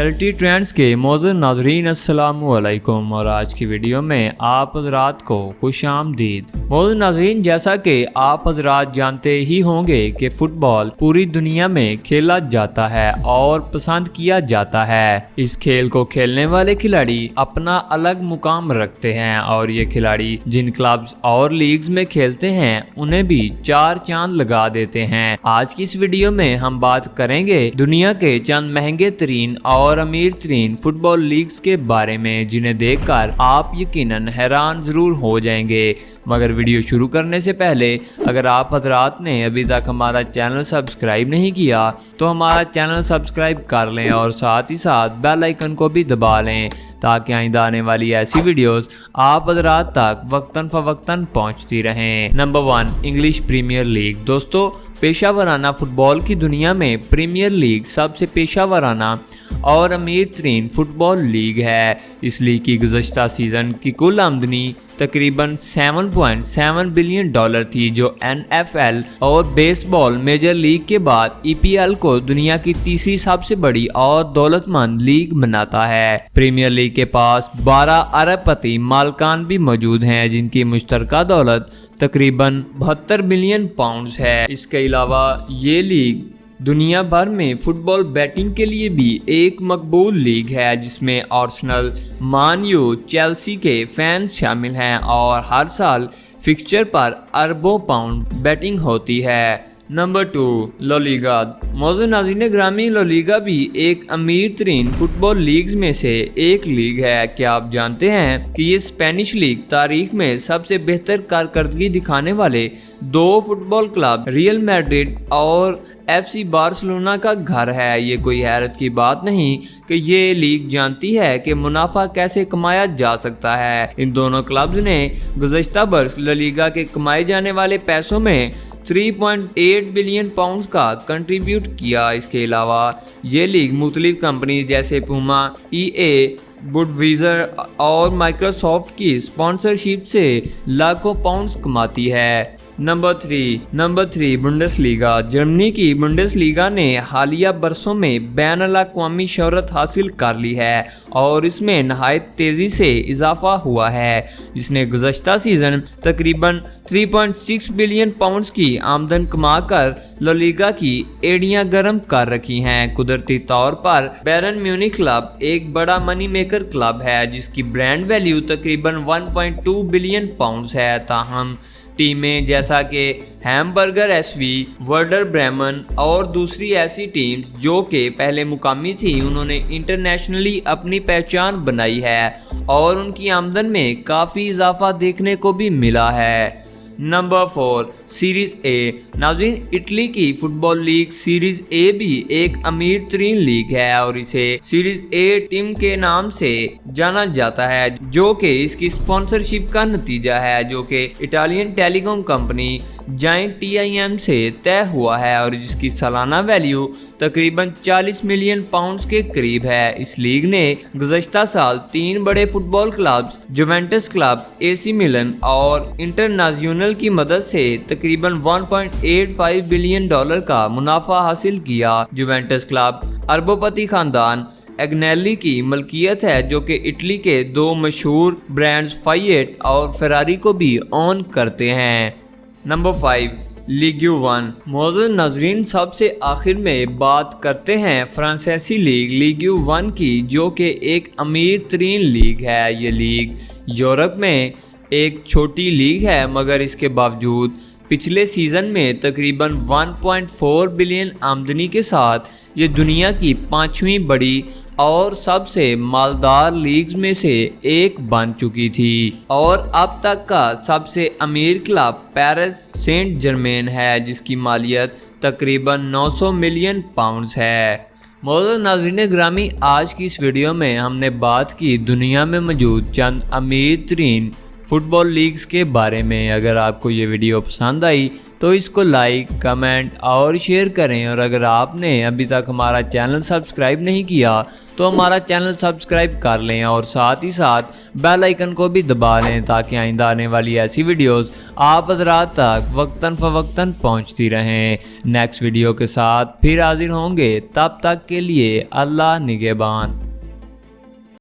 Reality trends के मौजूद नाज़रीन अस्सलाम वालेकुम और आज की वीडियो में आप हज़रात को खुशामदीद। मौजूद नाज़रीन, जैसा कि आप हज़रात जानते ही होंगे कि फ़ुटबॉल पूरी दुनिया में खेला जाता है और पसंद किया जाता है। इस खेल को खेलने वाले खिलाड़ी अपना अलग मुकाम रखते हैं और ये खिलाड़ी जिन क्लब्स और लीग्स में खेलते हैं उन्हें भी चार चांद लगा देते हैं। आज की इस वीडियो में हम बात करेंगे दुनिया के चंद महंगे तरीन और अमीर तरीन फुटबॉल लीग्स के बारे में, जिन्हें देखकर आप यकीनन हैरान जरूर हो जाएंगे। मगर वीडियो शुरू करने से पहले अगर आप हजरात ने अभी तक हमारा चैनल सब्सक्राइब नहीं किया तो हमारा चैनल सब्सक्राइब कर लें और साथ ही साथ बेल आइकन को भी दबा लें ताकि आइंदा आने वाली ऐसी वीडियोस आप हजरात तक वक्तन फवक्तन पहुंचती रहें। Number 1, English Premier League. दोस्तों, पेशावराना फुटबॉल की दुनिया में प्रीमियर लीग सबसे पेशावराना और अमीर तरीन फुटबॉल लीग है। इस लीग की गुज़श्ता सीज़न की कुल आमदनी तकरीबन $7.7 बिलियन थी, जो NFL और बेसबॉल मेजर लीग के बाद EPL को दुनिया की तीसरी सबसे बड़ी और दौलतमंद लीग बनाता है। प्रीमियर लीग के पास 12 अरबपति मालकान भी मौजूद हैं, जिनकी मुश्तरका दौलत तकरीबन £72 बिलियन है। इसके अलावा ये लीग दुनिया भर में फुटबॉल बैटिंग के लिए भी एक मकबूल लीग है, जिसमें आर्सेनल, मान यू, चेल्सी के फैंस शामिल हैं और हर साल फिक्सचर पर अरबों पाउंड बैटिंग होती है। Number 2, La Liga. मौजूद नाज़रीन ग्रामी, ला लीगा भी एक अमीर तरीन फुटबॉल लीग्स में से एक लीग है। क्या आप जानते हैं कि ये स्पेनिश लीग तारीख में सबसे बेहतर कारकर्दगी दिखाने वाले 2 फुटबॉल क्लब रियल मैड्रिड और FC बार्सिलोना का घर है। ये कोई हैरत की बात नहीं कि ये लीग जानती है कि मुनाफा कैसे कमाया जा सकता है। इन दोनों क्लब्स ने गुज़श्ता बरस ला लीगा के कमाए जाने वाले पैसों में $3.8 बिलियन का कंट्रीब्यूट किया। इसके अलावा ये लीग मुख्तलिफ कंपनी जैसे पूमा, EA, बुडवीजर और माइक्रोसॉफ्ट की स्पॉन्सरशिप से लाखों पाउंड्स कमाती है। Number 3, Bundesliga. जर्मनी की बुंडेसलीगा ने हालिया बरसों में बैन-अल-अक़वामी शोहरत हासिल कर ली है और इसमें नहायत तेज़ी से इजाफा हुआ है, जिसने गुज़श्ता सीज़न तकरीबन $3.6 बिलियन की आमदन कमाकर ला लीगा की एड़ियाँ गर्म कर रखी हैं। कुदरती तौर पर बैरन म्यूनिख क्लब एक बड़ा मनी मेकर क्लब है, जिसकी ब्रांड वैल्यू तकरीबन $1.2 बिलियन है। ताहम टीमें जैसा कि हैमबर्गर SV, वर्डर ब्रेमन और दूसरी ऐसी टीम्स जो कि पहले मुकामी थी, उन्होंने इंटरनेशनली अपनी पहचान बनाई है और उनकी आमदन में काफ़ी इजाफा देखने को भी मिला है। Number 4, series A। नाज़रीन, इटली की फुटबॉल लीग सीरीज़ A भी एक अमीर तरीन लीग है और इसे सीरीज़ A टीम के नाम से जाना जाता है, जो कि इसकी स्पॉन्सरशिप का नतीजा है, जो कि Italian telecom company giant TIM से तय हुआ है और जिसकी सालाना वैल्यू तकरीबन $40 मिलियन के करीब है। इस लीग ने गुज़श्ता साल 3 बड़े football clubs Juventus club, AC मिलन और इंटरनेशनल की मदद से तकरीबन $1.85 बिलियन का मुनाफा हासिल किया। जुवेंटस क्लब अरबोपति खानदान एग्नेली की मलकियत है, जो कि इटली के 2 मशहूर ब्रांड्स फाइएट और फेरारी को भी ओन करते हैं। नंबर 5, लीग्यू 1। मौजूद नाजरीन, सबसे आखिर में बात करते हैं फ्रांसीसी लीग लीग्यू 1 की, जो कि एक अमीर तरीन लीग है। ये लीग यूरोप में एक छोटी लीग है, मगर इसके बावजूद पिछले सीज़न में तकरीबन 1.4 बिलियन आमदनी के साथ ये दुनिया की 5वीं बड़ी और सबसे मालदार लीग्स में से एक बन चुकी थी और अब तक का सबसे अमीर क्लब पेरिस सेंट जर्मेन है, जिसकी मालियत तकरीबन £900 मिलियन है। मौजूद नाज़रीन ग्रामी, आज की इस वीडियो में हमने बात की दुनिया में मौजूद चंद अमीर तरीन फुटबॉल लीग्स के बारे में। अगर आपको ये वीडियो पसंद आई तो इसको लाइक, कमेंट और शेयर करें। और अगर आपने अभी तक हमारा चैनल सब्सक्राइब नहीं किया तो हमारा चैनल सब्सक्राइब कर लें और साथ ही साथ बेल आइकन को भी दबा लें ताकि आइंदा आने वाली ऐसी वीडियोस आप हज़रात तक वक्तन फ़वक्तन पहुंचती रहें। नेक्स्ट वीडियो के साथ फिर हाजिर होंगे, तब तक के लिए अल्लाह निगहबान।